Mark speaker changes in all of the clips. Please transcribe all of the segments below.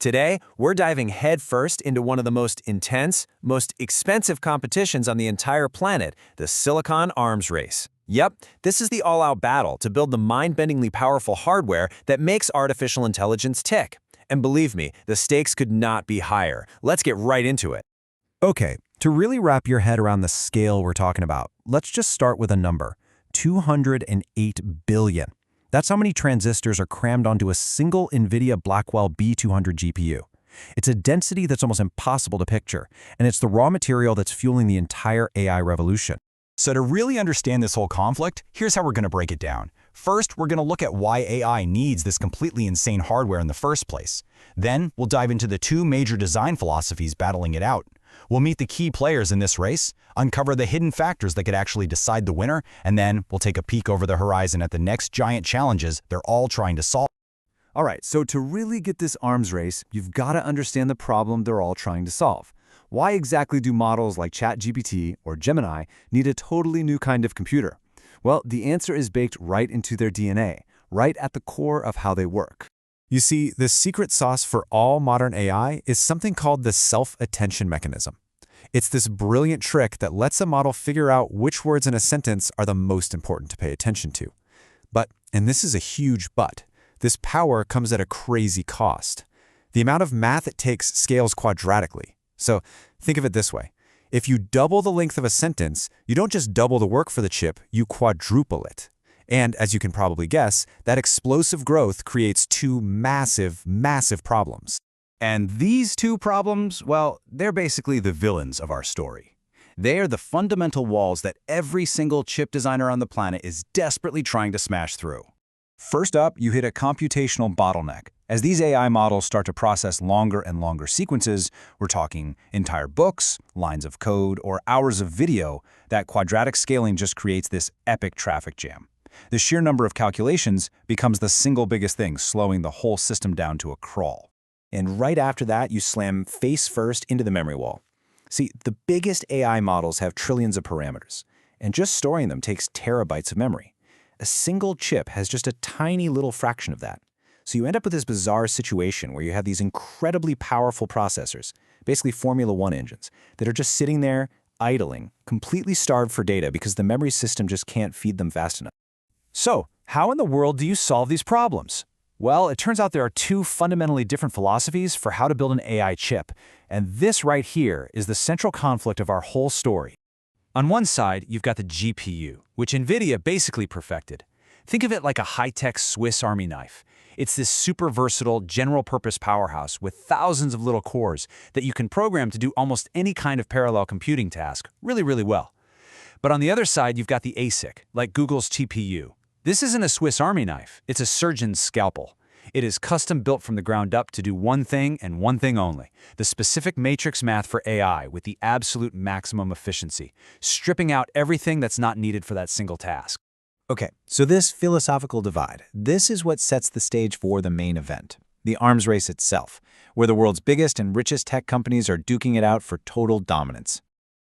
Speaker 1: Today, we're diving headfirst into one of the most intense, most expensive competitions on the entire planet, the Silicon Arms Race. Yep, this is the all-out battle to build the mind-bendingly powerful hardware that makes artificial intelligence tick. And believe me, the stakes could not be higher. Let's get right into it.
Speaker 2: Okay, to really wrap your head around the scale we're talking about, let's just start with a number, 208 billion. That's how many transistors are crammed onto a single NVIDIA Blackwell B200 GPU. It's a density that's almost impossible to picture, and it's the raw material that's fueling the entire AI revolution.
Speaker 3: So to really understand this whole conflict, here's how we're going to break it down. First, we're going to look at why AI needs this completely insane hardware in the first place. Then, we'll dive into the two major design philosophies battling it out. We'll meet the key players in this race, uncover the hidden factors that could actually decide the winner, and then we'll take a peek over the horizon at the next giant challenges they're all trying to solve.
Speaker 4: All right, so to really get this arms race, you've got to understand the problem they're all trying to solve. Why exactly do models like ChatGPT or Gemini need a totally new kind of computer? Well, the answer is baked right into their DNA, right at the core of how they work.
Speaker 2: You see, the secret sauce for all modern AI is something called the self-attention mechanism. It's this brilliant trick that lets a model figure out which words in a sentence are the most important to pay attention to. But, and this is a huge but, this power comes at a crazy cost. The amount of math it takes scales quadratically. So think of it this way. If you double the length of a sentence, you don't just double the work for the chip, you quadruple it. And as you can probably guess, that explosive growth creates two massive, massive problems.
Speaker 3: And these two problems, well, they're basically the villains of our story. They are the fundamental walls that every single chip designer on the planet is desperately trying to smash through. First up, you hit a computational bottleneck. As these AI models start to process longer and longer sequences, we're talking entire books, lines of code, or hours of video, that quadratic scaling just creates this epic traffic jam. The sheer number of calculations becomes the single biggest thing, slowing the whole system down to a crawl.
Speaker 1: And right after that, you slam face first into the memory wall. See, the biggest AI models have trillions of parameters, and just storing them takes terabytes of memory. A single chip has just a tiny little fraction of that. So you end up with this bizarre situation where you have these incredibly powerful processors, basically Formula One engines, that are just sitting there, idling, completely starved for data because the memory system just can't feed them fast enough.
Speaker 4: So, how in the world do you solve these problems? Well, it turns out there are two fundamentally different philosophies for how to build an AI chip, and this right here is the central conflict of our whole story. On one side, you've got the GPU, which NVIDIA basically perfected. Think of it like a high-tech Swiss Army knife. It's this super versatile, general-purpose powerhouse with thousands of little cores that you can program to do almost any kind of parallel computing task really, really well. But on the other side, you've got the ASIC, like Google's TPU. This isn't a Swiss Army knife, it's a surgeon's scalpel. It is custom built from the ground up to do one thing and one thing only, the specific matrix math for AI with the absolute maximum efficiency, stripping out everything that's not needed for that single task.
Speaker 2: Okay, so this philosophical divide, this is what sets the stage for the main event, the arms race itself, where the world's biggest and richest tech companies are duking it out for total dominance.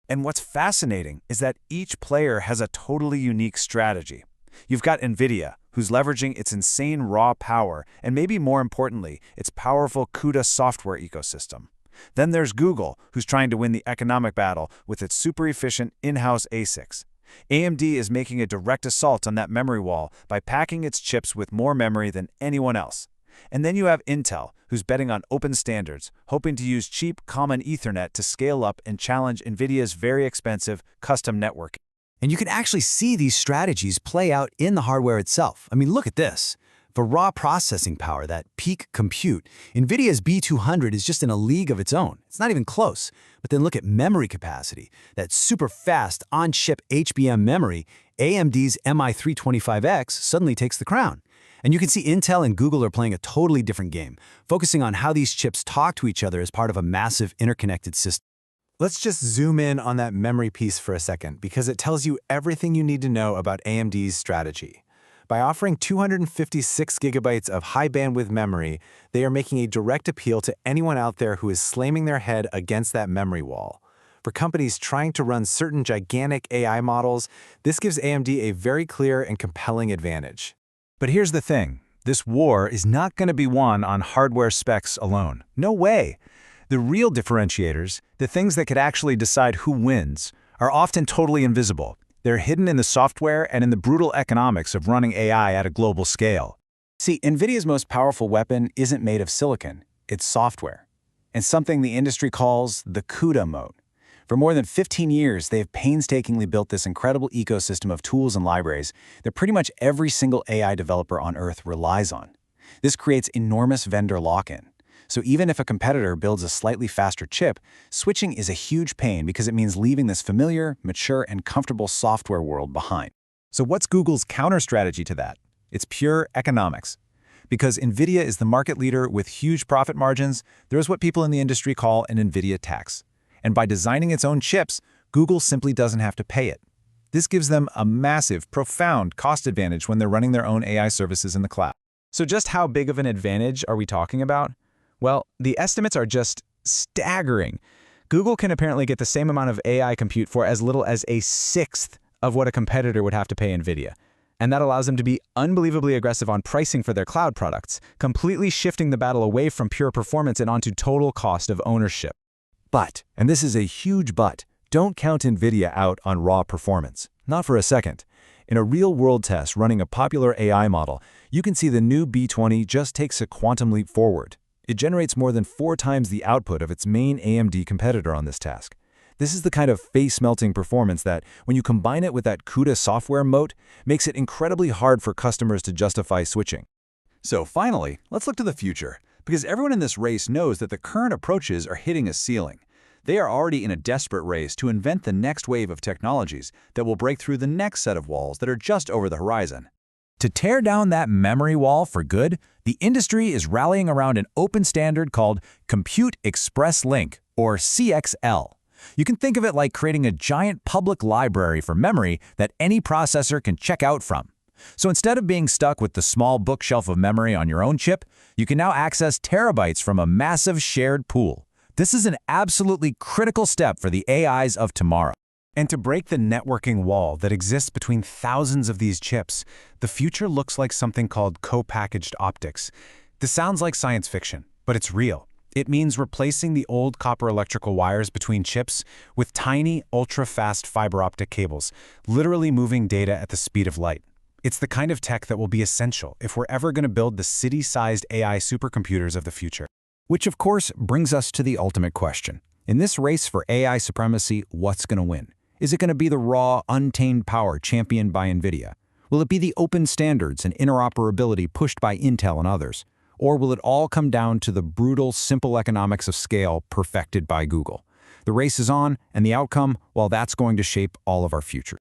Speaker 4: And what's fascinating is that each player has a totally unique strategy. You've got NVIDIA, who's leveraging its insane raw power and maybe more importantly, its powerful CUDA software ecosystem. Then there's Google, who's trying to win the economic battle with its super efficient in-house ASICs. AMD is making a direct assault on that memory wall by packing its chips with more memory than anyone else. And then you have Intel, who's betting on open standards, hoping to use cheap common Ethernet to scale up and challenge NVIDIA's very expensive custom network.
Speaker 2: And you can actually see these strategies play out in the hardware itself. I mean, look at this. For raw processing power, that peak compute, NVIDIA's B200 is just in a league of its own. It's not even close. But then look at memory capacity. That super fast on-chip HBM memory, AMD's MI325X suddenly takes the crown. And you can see Intel and Google are playing a totally different game, focusing on how these chips talk to each other as part of a massive interconnected system. Let's just zoom in on that memory piece for a second, because it tells you everything you need to know about AMD's strategy. By offering 256 gigabytes of high-bandwidth memory, they are making a direct appeal to anyone out there who is slamming their head against that memory wall. For companies trying to run certain gigantic AI models, this gives AMD a very clear and compelling advantage.
Speaker 3: But here's the thing.
Speaker 4: This war is not going to be won on hardware specs alone. No way. The real differentiators, the things that could actually decide who wins, are often totally invisible. They're hidden in the software and in the brutal economics of running AI at a global scale.
Speaker 1: See, NVIDIA's most powerful weapon isn't made of silicon, it's software, and something the industry calls the CUDA mode. For more than 15 years, they have painstakingly built this incredible ecosystem of tools and libraries that pretty much every single AI developer on Earth relies on. This creates enormous vendor lock-in. So even if a competitor builds a slightly faster chip, switching is a huge pain because it means leaving this familiar, mature, and comfortable software world behind.
Speaker 4: So what's Google's counter strategy to that? It's pure economics. Because NVIDIA is the market leader with huge profit margins, there's what people in the industry call an NVIDIA tax. And by designing its own chips, Google simply doesn't have to pay it. This gives them a massive, profound cost advantage when they're running their own AI services in the cloud. So just how big of an advantage are we talking about? Well, the estimates are just staggering. Google can apparently get the same amount of AI compute for as little as a sixth of what a competitor would have to pay NVIDIA. And that allows them to be unbelievably aggressive on pricing for their cloud products, completely shifting the battle away from pure performance and onto total cost of ownership.
Speaker 3: But, and this is a huge but, don't count NVIDIA out on raw performance. Not for a second. In a real-world test running a popular AI model, you can see the new B20 just takes a quantum leap forward. It generates more than 4 times the output of its main AMD competitor on this task. This is the kind of face-melting performance that, when you combine it with that CUDA software moat, makes it incredibly hard for customers to justify switching.
Speaker 4: So finally, let's look to the future, because everyone in this race knows that the current approaches are hitting a ceiling. They are already in a desperate race to invent the next wave of technologies that will break through the next set of walls that are just over the horizon.
Speaker 3: To tear down that memory wall for good, the industry is rallying around an open standard called Compute Express Link, or CXL. You can think of it like creating a giant public library for memory that any processor can check out from. So instead of being stuck with the small bookshelf of memory on your own chip, you can now access terabytes from a massive shared pool. This is an absolutely critical step for the AIs of tomorrow.
Speaker 4: And to break the networking wall that exists between thousands of these chips, the future looks like something called co-packaged optics. This sounds like science fiction, but it's real. It means replacing the old copper electrical wires between chips with tiny, ultra-fast fiber optic cables, literally moving data at the speed of light. It's the kind of tech that will be essential if we're ever going to build the city-sized AI supercomputers of the future.
Speaker 3: Which, of course, brings us to the ultimate question. In this race for AI supremacy, what's going to win? Is it going to be the raw, untamed power championed by NVIDIA? Will it be the open standards and interoperability pushed by Intel and others? Or will it all come down to the brutal, simple economics of scale perfected by Google? The race is on, and the outcome, well, that's going to shape all of our future.